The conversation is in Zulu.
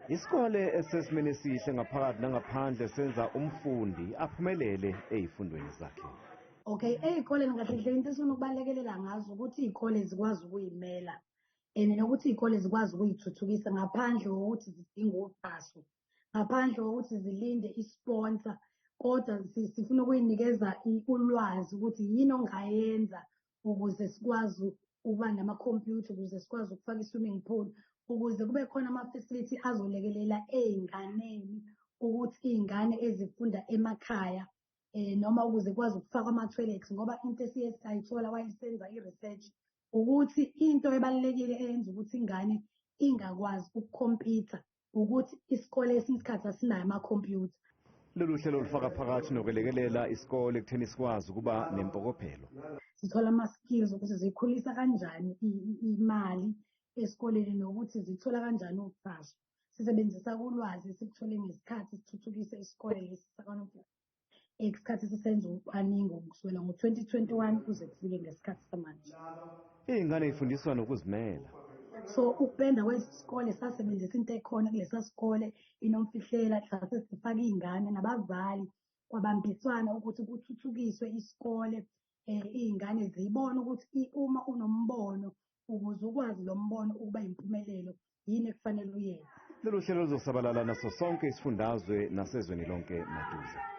Isikole esesimene sihle ngaphakathi nangaphandle senza umfundi aphumelele ezifundweni zakhe. Okay, ezikoleni kahle hle into esifuna ukubalekelela ngazo ukuthi izikole zikwazi ukuyimela nokuthi izikole zikwazi ukuyithuthukisa ngaphandle kokuthi zidinga uxhaso, ngaphandle kokuthi zilinde isponsor, kodwa sifuna ukuyinikeza ulwazi ukuthi yini ongayenza ukuze sikwazi ukuba namakhompyutha, ukuze sikwazi ukufaka i-swimming pool, ukuze kube khona ama-facility azolekelela ey'nganeni ukuthi iy'ngane ezifunda emakhaya noma ukuze kwazi ukufakwa ama-toilets, ngoba into esiye sayithola wayesenza i-research ukuthi into ebalulekile eyenza ukuthi ingane ingakwazi ukukhompyutha ukuthi isikole esinye isikhathi asinayo amakhompyutha. Lolu hlelo lufaka phakathi nokwelekelela isikole ekutheni sikwazi ukuba nempokophelo. Sithola ama-skills ukuthi zikhulisa kanjani imali esikoleni nokuthi zithola kanjani uxhaso. Sisebenzisa ulwazi esikuthole ngesikhathi sithuthukise isikole lesi sakwaNompilo. Isikhathi sisenza ucwaningo kusukela ngo-2021 kuze kufike ngesikhathi samanje. Iy'ngane zifundiswa nokuzimela. So ukupenda kwesikole sasebenzisa into ekhona kulesa sikole inomfihlela, sase sifaka iy'ngane nabazali kwabambiswana ukuthi kuthuthukiswe isikole, iy'ngane zibone ukuthi uma unombono ukuze ukwazi lo mbono ukuba impumelelo yini ekufanele uyenze. Lolu hlelo luzosabalala naso sonke isifundazwe nasezweni lonke maduze.